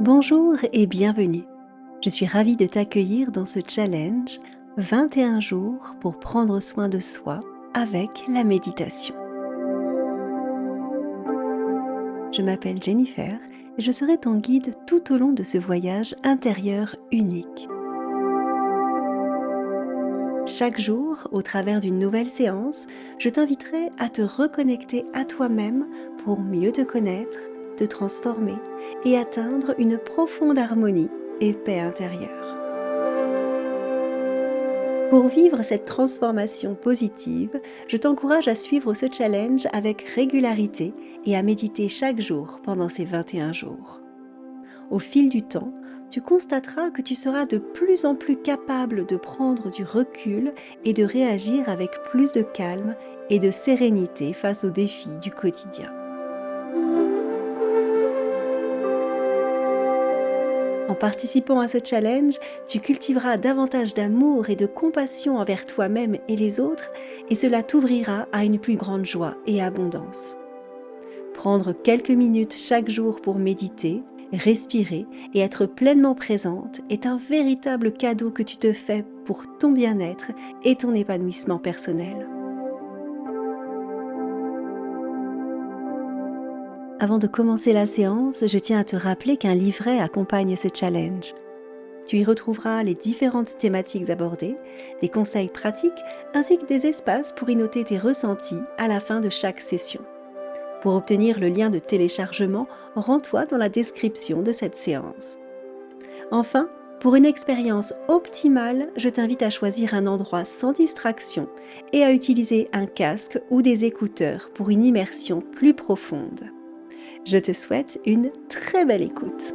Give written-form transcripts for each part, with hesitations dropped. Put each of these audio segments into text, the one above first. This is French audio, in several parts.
Bonjour et bienvenue. Je suis ravie de t'accueillir dans ce challenge 21 jours pour prendre soin de soi avec la méditation. Je m'appelle Jennifer et je serai ton guide tout au long de ce voyage intérieur unique. Chaque jour, au travers d'une nouvelle séance, je t'inviterai à te reconnecter à toi-même pour mieux te connaître, te transformer et atteindre une profonde harmonie et paix intérieure. Pour vivre cette transformation positive, je t'encourage à suivre ce challenge avec régularité et à méditer chaque jour pendant ces 21 jours. Au fil du temps, tu constateras que tu seras de plus en plus capable de prendre du recul et de réagir avec plus de calme et de sérénité face aux défis du quotidien. En participant à ce challenge, tu cultiveras davantage d'amour et de compassion envers toi-même et les autres, et cela t'ouvrira à une plus grande joie et abondance. Prendre quelques minutes chaque jour pour méditer, respirer et être pleinement présente est un véritable cadeau que tu te fais pour ton bien-être et ton épanouissement personnel. Avant de commencer la séance, je tiens à te rappeler qu'un livret accompagne ce challenge. Tu y retrouveras les différentes thématiques abordées, des conseils pratiques ainsi que des espaces pour y noter tes ressentis à la fin de chaque session. Pour obtenir le lien de téléchargement, rends-toi dans la description de cette séance. Enfin, pour une expérience optimale, je t'invite à choisir un endroit sans distraction et à utiliser un casque ou des écouteurs pour une immersion plus profonde. Je te souhaite une très belle écoute.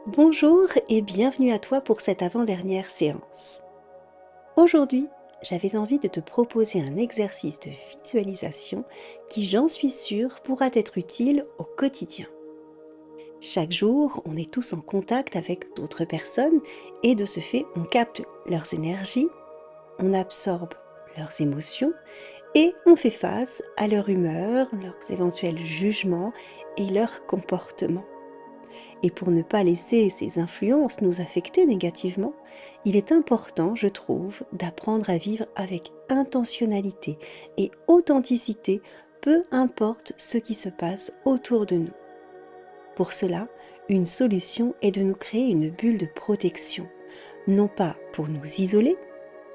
Bonjour et bienvenue à toi pour cette avant-dernière séance. Aujourd'hui, j'avais envie de te proposer un exercice de visualisation qui, j'en suis sûre, pourra t'être utile au quotidien. Chaque jour, on est tous en contact avec d'autres personnes et de ce fait, on capte leurs énergies, on absorbe leurs émotions et on fait face à leur humeur, leurs éventuels jugements et leurs comportements. Et pour ne pas laisser ces influences nous affecter négativement, il est important, je trouve, d'apprendre à vivre avec intentionnalité et authenticité, peu importe ce qui se passe autour de nous. Pour cela, une solution est de nous créer une bulle de protection, non pas pour nous isoler,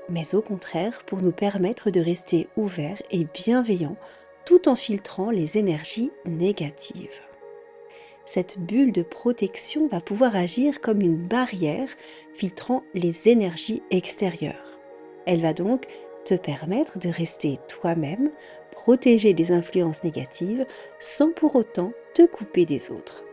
mais au contraire pour nous permettre de rester ouverts et bienveillants tout en filtrant les énergies négatives. Cette bulle de protection va pouvoir agir comme une barrière filtrant les énergies extérieures. Elle va donc te permettre de rester toi-même, protéger des influences négatives sans pour autant te couper des autres.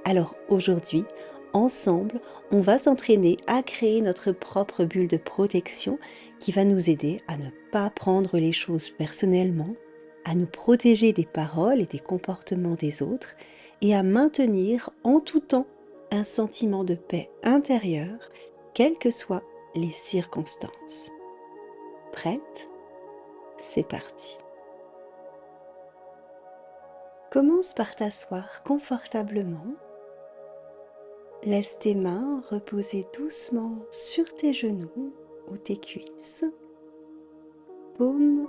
Alors aujourd'hui, ensemble, on va s'entraîner à créer notre propre bulle de protection qui va nous aider à ne pas prendre les choses personnellement, à nous protéger des paroles et des comportements des autres et à maintenir en tout temps un sentiment de paix intérieure, quelles que soient les circonstances. Prête? C'est parti. Commence par t'asseoir confortablement. Laisse tes mains reposer doucement sur tes genoux ou tes cuisses, paumes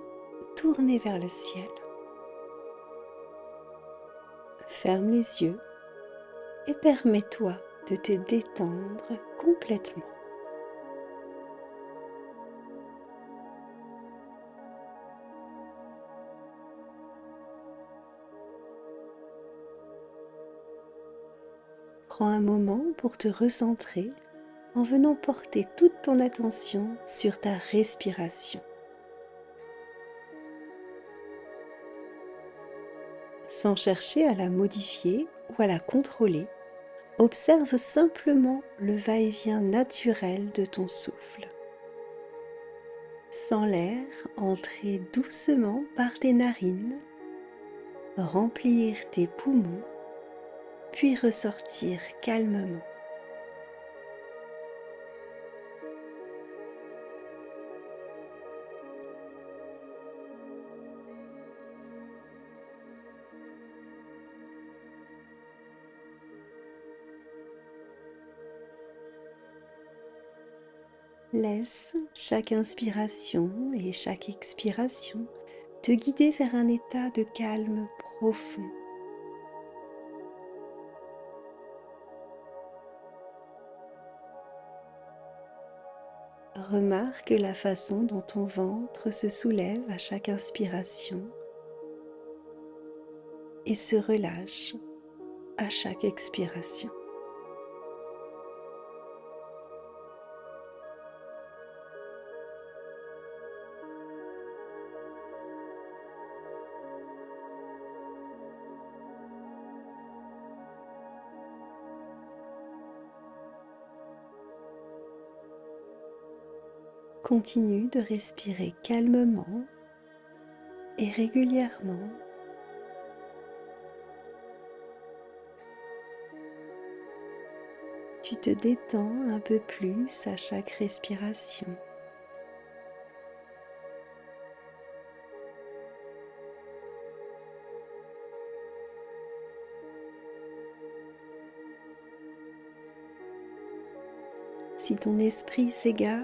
tournées vers le ciel. Ferme les yeux et permets-toi de te détendre complètement. Prends un moment pour te recentrer en venant porter toute ton attention sur ta respiration. Sans chercher à la modifier ou à la contrôler, observe simplement le va-et-vient naturel de ton souffle. Sens l'air entrer doucement par tes narines remplir tes poumons, puis ressortir calmement. Laisse chaque inspiration et chaque expiration te guider vers un état de calme profond. Remarque la façon dont ton ventre se soulève à chaque inspiration et se relâche à chaque expiration. Continue de respirer calmement et régulièrement. Tu te détends un peu plus à chaque respiration. Si ton esprit s'égare,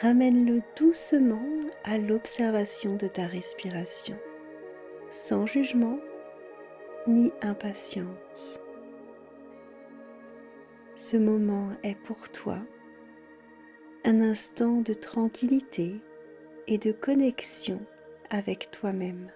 ramène-le doucement à l'observation de ta respiration, sans jugement ni impatience. Ce moment est pour toi un instant de tranquillité et de connexion avec toi-même.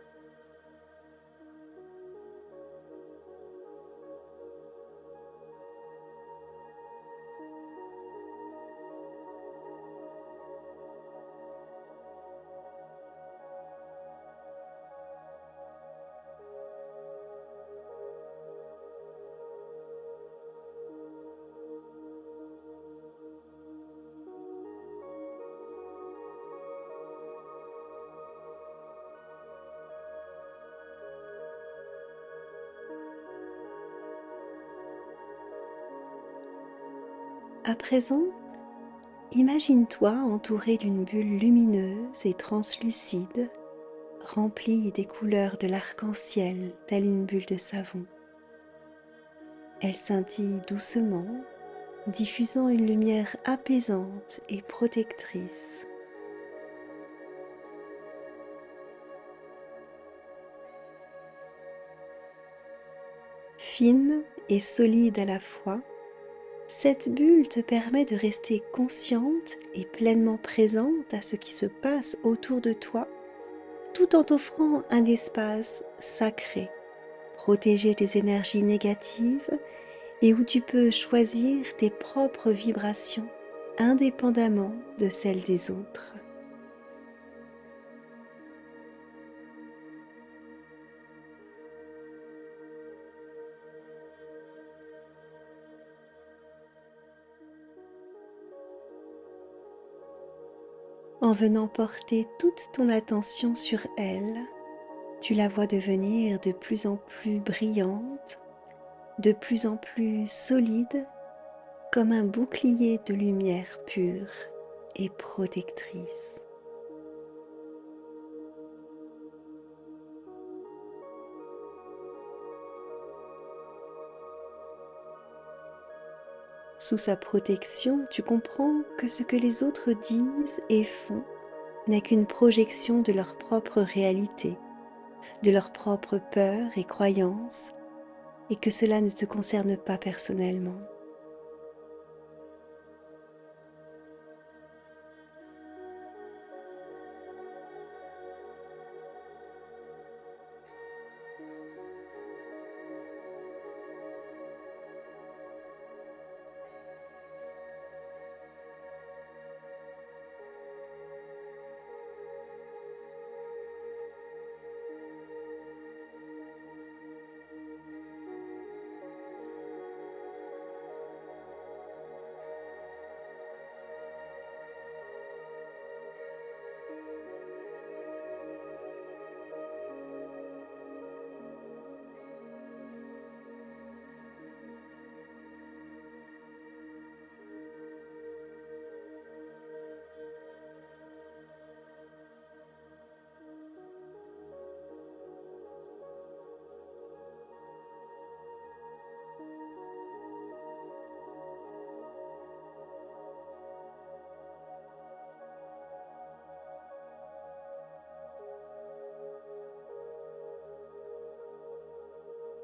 À présent, imagine-toi entouré d'une bulle lumineuse et translucide, remplie des couleurs de l'arc-en-ciel telle une bulle de savon. Elle scintille doucement, diffusant une lumière apaisante et protectrice. Fine et solide à la fois, cette bulle te permet de rester consciente et pleinement présente à ce qui se passe autour de toi, tout en t'offrant un espace sacré, protégé des énergies négatives et où tu peux choisir tes propres vibrations indépendamment de celles des autres. En venant porter toute ton attention sur elle, tu la vois devenir de plus en plus brillante, de plus en plus solide, comme un bouclier de lumière pure et protectrice. Sous sa protection, tu comprends que ce que les autres disent et font n'est qu'une projection de leur propre réalité, de leurs propres peurs et croyances, et que cela ne te concerne pas personnellement.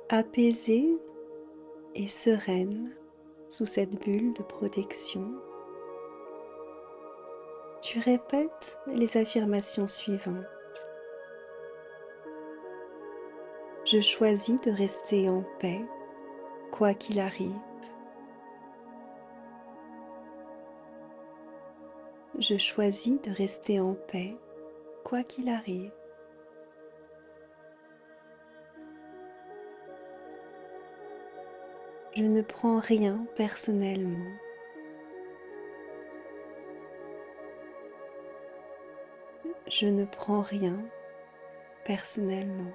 apaisée et sereine sous cette bulle de protection, tu répètes les affirmations suivantes. Je choisis de rester en paix, quoi qu'il arrive. Je choisis de rester en paix, quoi qu'il arrive. Je ne prends rien personnellement. Je ne prends rien personnellement.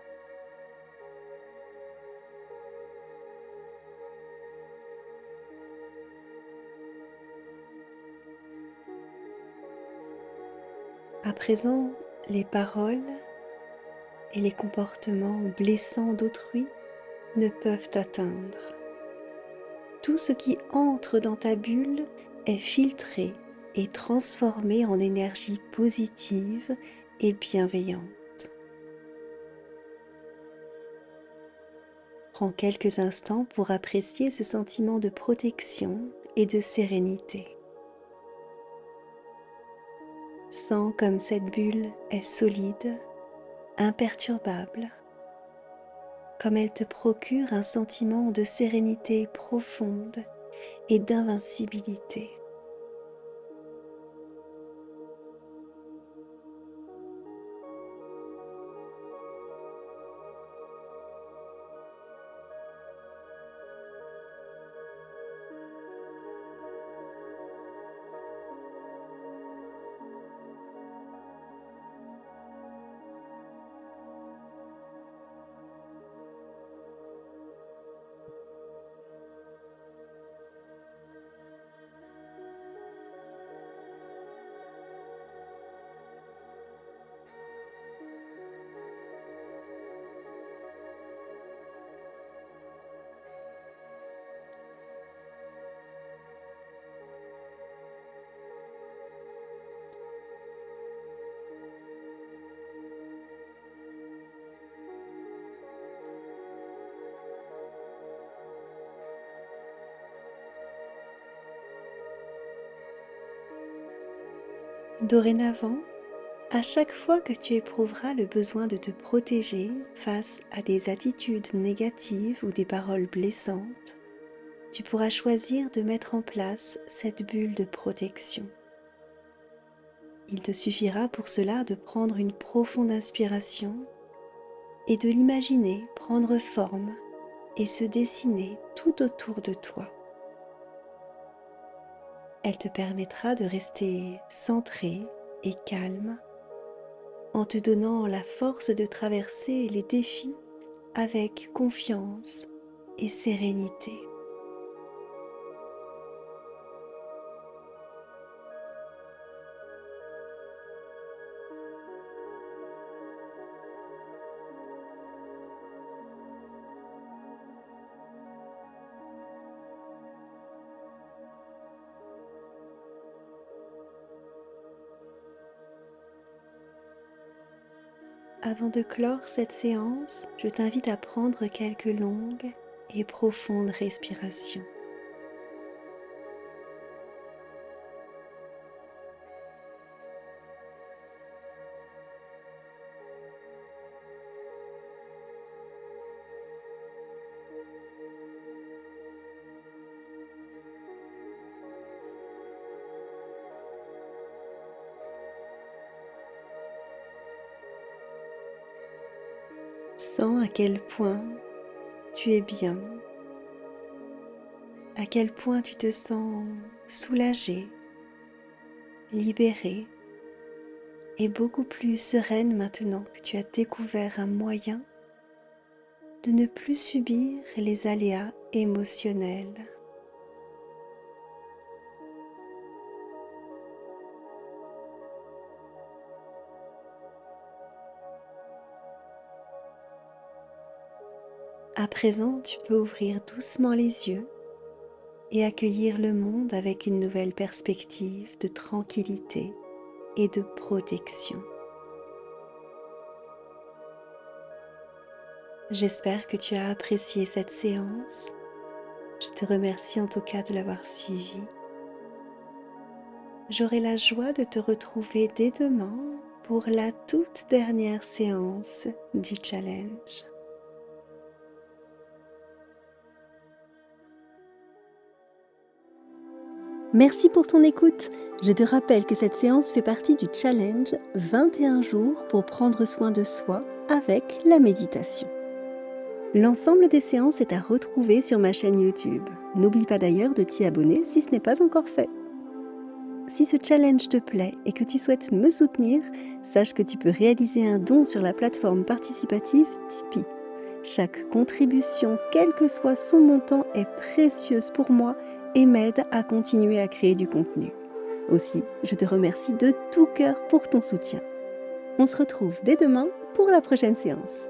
À présent, les paroles et les comportements blessants d'autrui ne peuvent t'atteindre. Tout ce qui entre dans ta bulle est filtré et transformé en énergie positive et bienveillante. Prends quelques instants pour apprécier ce sentiment de protection et de sérénité. Sens comme cette bulle est solide, imperturbable, comme elle te procure un sentiment de sérénité profonde et d'invincibilité. Dorénavant, à chaque fois que tu éprouveras le besoin de te protéger face à des attitudes négatives ou des paroles blessantes, tu pourras choisir de mettre en place cette bulle de protection. Il te suffira pour cela de prendre une profonde inspiration et de l'imaginer prendre forme et se dessiner tout autour de toi. Elle te permettra de rester centré et calme en te donnant la force de traverser les défis avec confiance et sérénité. Avant de clore cette séance, je t'invite à prendre quelques longues et profondes respirations. Sens à quel point tu es bien, à quel point tu te sens soulagé, libéré et beaucoup plus sereine maintenant que tu as découvert un moyen de ne plus subir les aléas émotionnels. À présent, tu peux ouvrir doucement les yeux et accueillir le monde avec une nouvelle perspective de tranquillité et de protection. J'espère que tu as apprécié cette séance. Je te remercie en tout cas de l'avoir suivie. J'aurai la joie de te retrouver dès demain pour la toute dernière séance du challenge. Merci pour ton écoute. Je te rappelle que cette séance fait partie du challenge 21 jours pour prendre soin de soi avec la méditation. L'ensemble des séances est à retrouver sur ma chaîne YouTube. N'oublie pas d'ailleurs de t'y abonner si ce n'est pas encore fait. Si ce challenge te plaît et que tu souhaites me soutenir, sache que tu peux réaliser un don sur la plateforme participative Tipeee. Chaque contribution, quel que soit son montant, est précieuse pour moi et m'aide à continuer à créer du contenu. Aussi, je te remercie de tout cœur pour ton soutien. On se retrouve dès demain pour la prochaine séance.